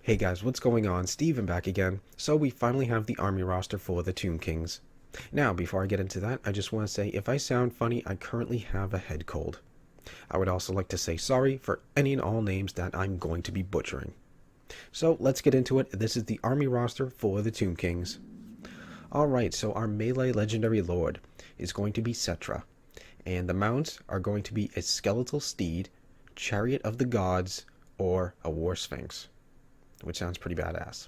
Hey guys, what's going on? Steven back again. So we finally have the army roster for the Tomb Kings. Now, before I get into that, I just want to say if I sound funny, I currently have a head cold. I would also like to say sorry for any and all names that I'm going to be butchering. So let's get into it. This is the army roster for the Tomb Kings. Alright, so our melee legendary lord is going to be Cetra, and the mounts are going to be a skeletal steed, chariot of the gods, or a war sphinx, which sounds pretty badass.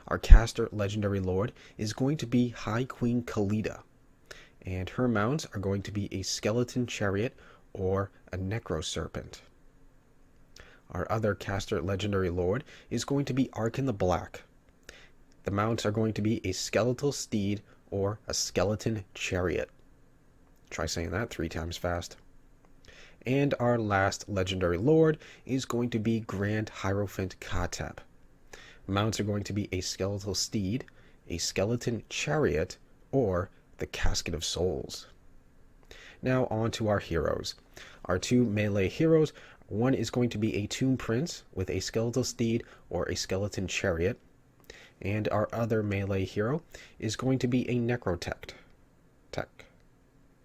Our caster legendary lord is going to be High Queen Khalida, and her mounts are going to be a skeleton chariot or a necro serpent. Our other caster legendary lord is going to be Arkin the Black. The mounts are going to be a skeletal steed or a skeleton chariot. Try saying that 3 times fast. And our last legendary lord is going to be Grand Hierophant Katep. Mounts are going to be a skeletal steed, a skeleton chariot, or the Casket of Souls. Now on to our heroes. Our 2 melee heroes, one is going to be a Tomb Prince with a skeletal steed or a skeleton chariot, and our other melee hero is going to be a Necrotect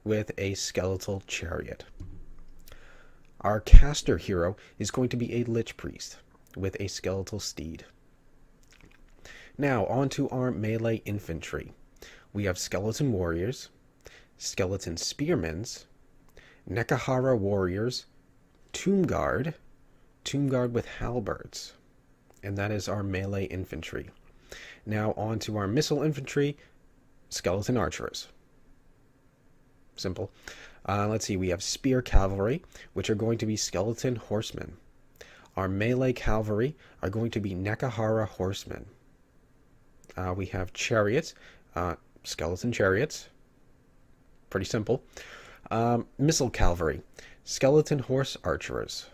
with a skeletal chariot. Our caster hero is going to be a Lich Priest with a skeletal steed. Now, on to our melee infantry. We have skeleton warriors, skeleton spearmen, Nekahara warriors, tomb guard with halberds, and that is our melee infantry. Now, on to our missile infantry, skeleton archers. Simple. Let's see, we have spear cavalry, which are going to be skeleton horsemen. Our melee cavalry are going to be Nekahara horsemen. We have chariots, skeleton chariots. Pretty simple. Missile cavalry, skeleton horse archers.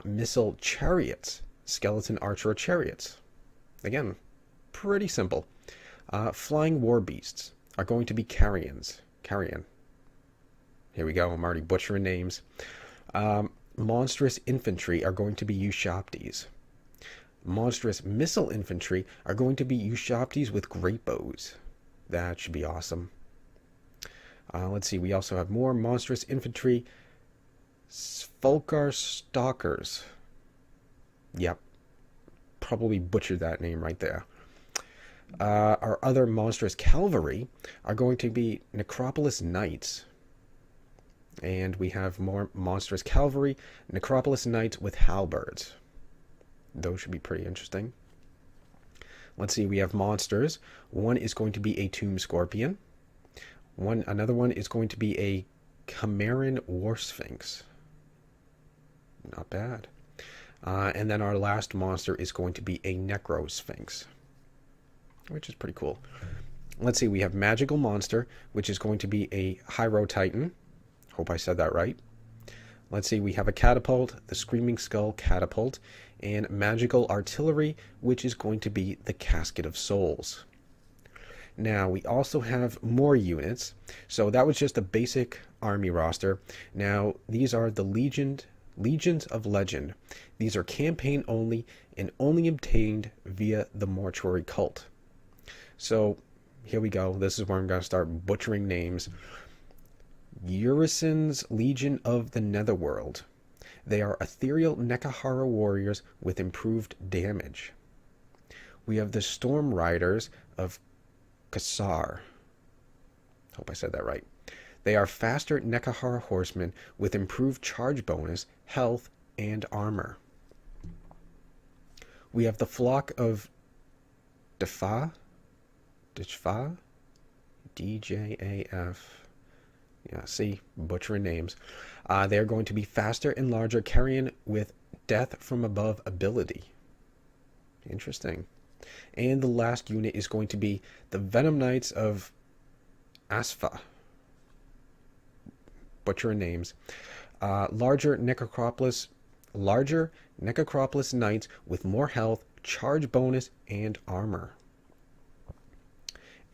Missile chariots, skeleton archer chariots. Again, pretty simple. Flying war beasts are going to be carrion. Here we go, I'm already butchering names. Monstrous infantry are going to be Ushaptis. Monstrous missile infantry are going to be Ushaptis with great bows. That should be awesome. Let's see, we also have more monstrous infantry. Svolkar Stalkers. Yep, probably butchered that name right there. Our other monstrous cavalry are going to be Necropolis Knights. And we have more monstrous cavalry, Necropolis Knights with halberds. Those should be pretty interesting. Let's see, we have monsters. One is going to be a Tomb Scorpion. Another one is going to be a Chimeran War Sphinx. Not bad. And then our last monster is going to be a Necro Sphinx, which is pretty cool. Let's see, we have Magical Monster, which is going to be a Hyro Titan. Hope I said that right. Let's see, we have a Catapult, the Screaming Skull Catapult, and Magical Artillery, which is going to be the Casket of Souls. Now, we also have more units. So that was just a basic army roster. Now, these are the Legions of Legend. These are campaign only and only obtained via the Mortuary Cult. So, here we go. This is where I'm going to start butchering names. Urisen's Legion of the Netherworld. They are ethereal Nekahara warriors with improved damage. We have the Storm Riders of Kassar. Hope I said that right. They are faster Nekahara horsemen with improved charge bonus, health, and armor. We have the Flock of Djaf. D-J-A-F. Yeah, see, butchering names. They are going to be faster and larger carrion with death from above ability. Interesting. And the last unit is going to be the Venom Knights of Asfa. Butchering names. Larger Necropolis Knights with more health, charge bonus, and armor.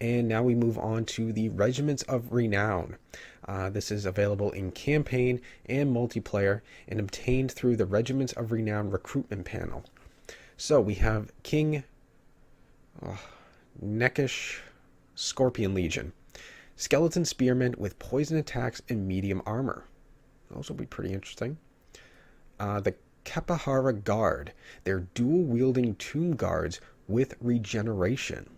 And now we move on to the Regiments of Renown. This is available in campaign and multiplayer and obtained through the Regiments of Renown recruitment panel. So we have King Neckish Scorpion Legion. Skeleton Spearmen with poison attacks and medium armor. Those will be pretty interesting. The Kapahara Guard. They're dual-wielding tomb guards with regeneration.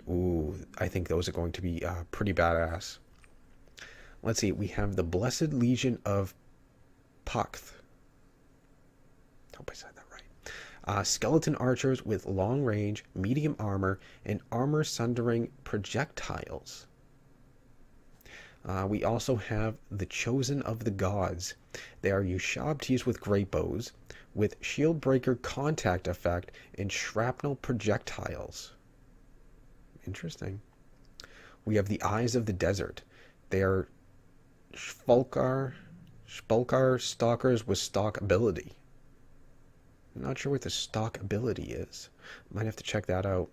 Ooh, I think those are going to be pretty badass. Let's see, we have the Blessed Legion of Pakth. Hope I said that right. Skeleton archers with long range, medium armor, and armor sundering projectiles. We also have the Chosen of the Gods. They are Ushabtis with great bows, with shield breaker contact effect and shrapnel projectiles. Interesting. We have the Eyes of the Desert. They are Spulkar stalkers with stalk ability. I'm not sure what the stalk ability is. Might have to check that out.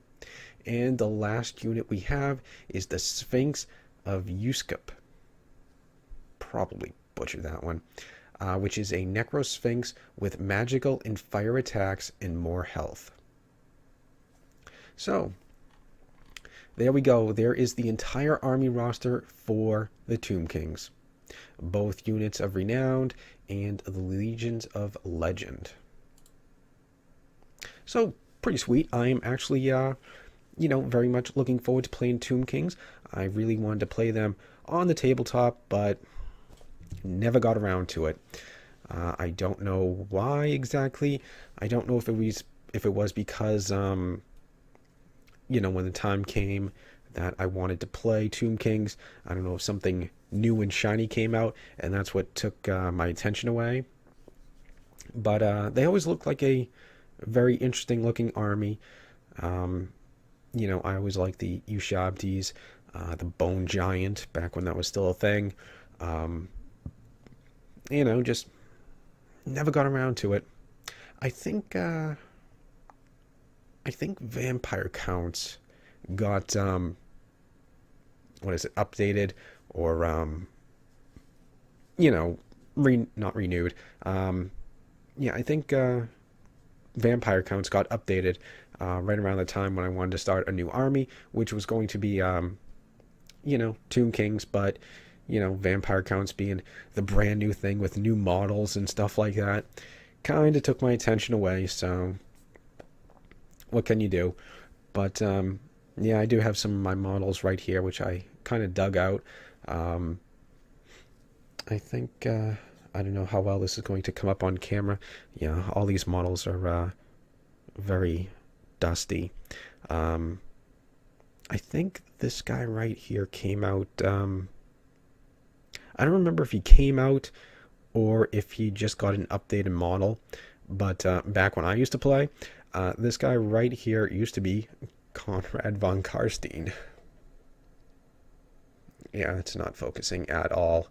And the last unit we have is the Sphinx of Uskip. Probably butchered that one. Which is a Necro Sphinx with magical and fire attacks and more health. So, there we go. There is the entire army roster for the Tomb Kings. Both units of Renowned and the Legions of Legend. So, pretty sweet. I am actually, very much looking forward to playing Tomb Kings. I really wanted to play them on the tabletop, but never got around to it. I don't know why exactly. I don't know if it was because, when the time came that I wanted to play Tomb Kings, I don't know if something new and shiny came out, and that's what took my attention away. But they always look like a very interesting looking army. I always liked the Ushabtis, the Bone Giant, back when that was still a thing. Just never got around to it. I think Vampire Counts got updated or not renewed. I think Vampire Counts got updated right around the time when I wanted to start a new army, which was going to be Tomb Kings, but Vampire Counts being the brand new thing with new models and stuff like that kind of took my attention away. So what can you do? But I do have some of my models right here, which I kind of dug out. I think I don't know how well this is going to come up on camera. Yeah, all these models are very dusty. I think this guy right here came out. I don't remember if he came out or if he just got an updated model. But back when I used to play, this guy right here used to be Conrad von Karstein. Yeah, it's not focusing at all.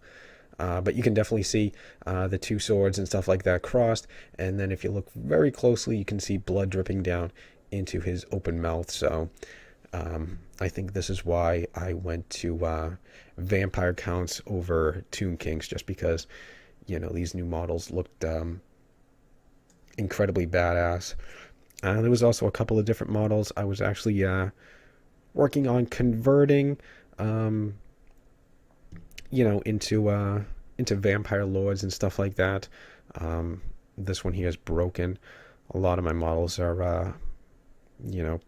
But you can definitely see the two swords and stuff like that crossed. And then if you look very closely, you can see blood dripping down into his open mouth. So I think this is why I went to Vampire Counts over Tomb Kings, just because, these new models looked incredibly badass. There was also a couple of different models I was actually working on converting, into Vampire Lords and stuff like that. This one here is broken. A lot of my models are,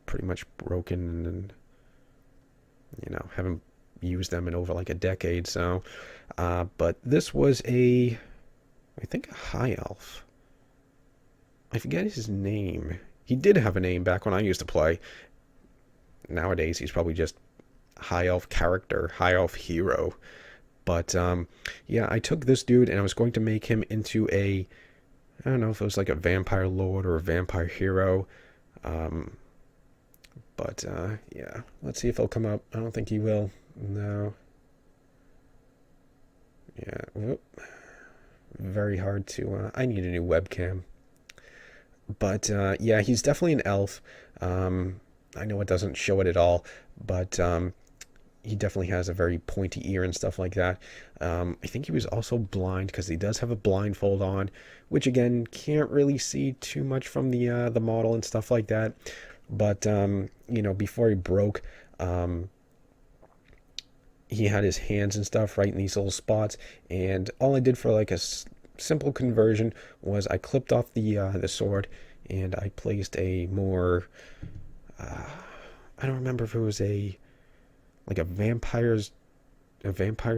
pretty much broken and, haven't used them in over like a decade. So, but this was I think a high elf. I forget his name. He did have a name back when I used to play. Nowadays, he's probably just high elf character, high elf hero. But, I took this dude and I was going to make him into I don't know if it was like a vampire lord or a vampire hero. Let's see if he'll come up. I don't think he will. No. Yeah, whoop. Very hard to, I need a new webcam. But, he's definitely an elf. I know it doesn't show it at all, but, he definitely has a very pointy ear and stuff like that. I think he was also blind because he does have a blindfold on, which again can't really see too much from the model and stuff like that. But you know, before he broke, he had his hands and stuff right in these little spots, and all I did for like a simple conversion was I clipped off the sword, and I placed a more I don't remember if it was like a vampire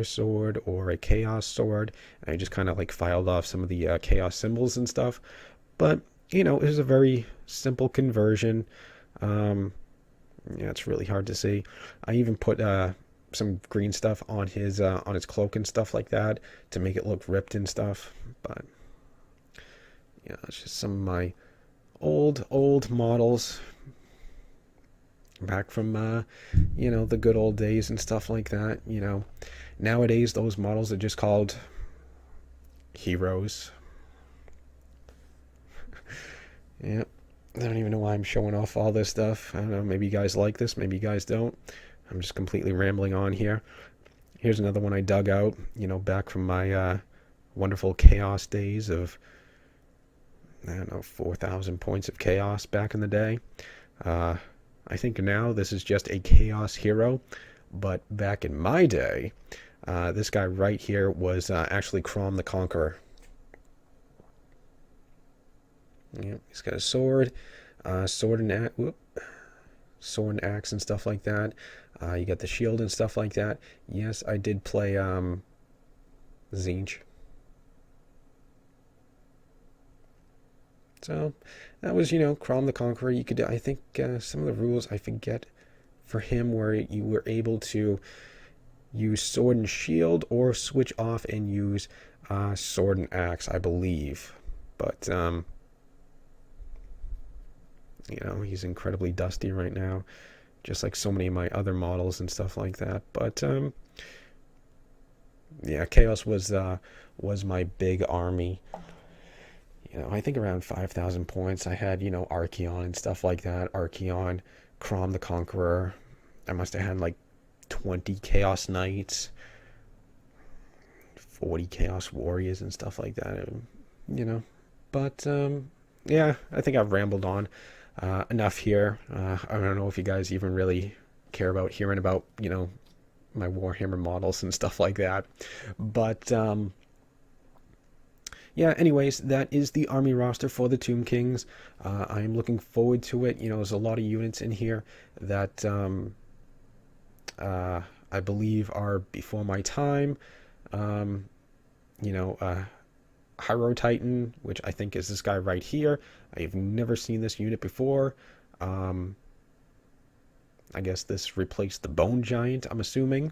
sword or a chaos sword. And I just kind of like filed off some of the chaos symbols and stuff. But you know, it was a very simple conversion. Um, yeah, it's really hard to see. I even put some green stuff on his cloak and stuff like that to make it look ripped and stuff. But yeah, it's just some of my old models back from you know, the good old days and stuff like that. You know, nowadays those models are just called heroes. Yeah, I don't even know why I'm showing off all this stuff. I don't know, maybe you guys like this, maybe you guys don't. I'm just completely rambling on here. Here's another one I dug out, you know, back from my wonderful chaos days of, I don't know, 4,000 points of chaos back in the day. I think now this is just a chaos hero, but back in my day, this guy right here was actually Crom the Conqueror. Yeah, he's got a sword, sword and axe and stuff like that. You got the shield and stuff like that. Yes, I did play Zinch. So that was, you know, Crom the Conqueror. You could, I think, some of the rules I forget for him where you were able to use sword and shield or switch off and use sword and axe, I believe. But you know, he's incredibly dusty right now, just like so many of my other models and stuff like that. But yeah, Chaos was my big army. You know, I think around 5,000 points. I had, you know, Archeon and stuff like that. Archeon, Crom the Conqueror. I must have had like 20 Chaos Knights, 40 Chaos Warriors and stuff like that. You know, but yeah, I think I've rambled on enough here. I don't know if you guys even really care about hearing about, you know, my Warhammer models and stuff like that. But yeah, anyways, that is the army roster for the Tomb Kings. I am looking forward to it. You know, there's a lot of units in here that I believe are before my time. You know, Hyro Titan, which I think is this guy right here. I've never seen this unit before. I guess this replaced the Bone Giant, I'm assuming.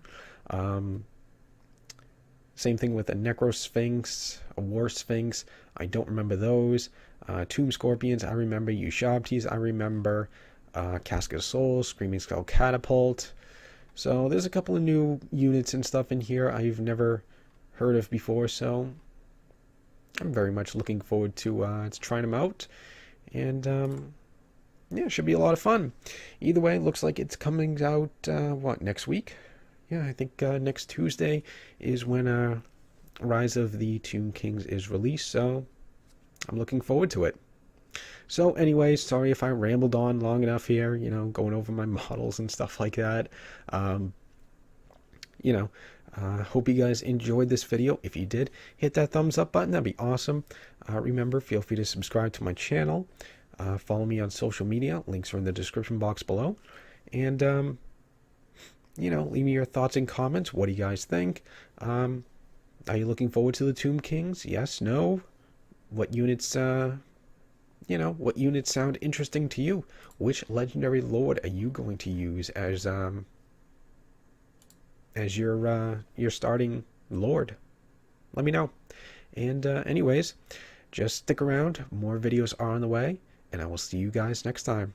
Same thing with a Necro Sphinx, a War Sphinx. I don't remember those. Tomb Scorpions, I remember. Ushabtis, I remember. Casket of Souls, Screaming Skull Catapult. So there's a couple of new units and stuff in here I've never heard of before, so I'm very much looking forward to trying them out. And yeah, it should be a lot of fun. Either way, looks like it's coming out, next week? Yeah, I think next Tuesday is when Rise of the Tomb Kings is released, so I'm looking forward to it. So anyways, sorry if I rambled on long enough here, you know, going over my models and stuff like that. You know, hope you guys enjoyed this video. If you did, hit that thumbs up button. That'd be awesome. Remember, feel free to subscribe to my channel. Follow me on social media. Links are in the description box below. And, you know, leave me your thoughts and comments. What do you guys think? Are you looking forward to the Tomb Kings? Yes? No? What units, you know, what units sound interesting to you? Which legendary lord are you going to use as your starting lord? Let me know. And anyways, just stick around. More videos are on the way, and I will see you guys next time.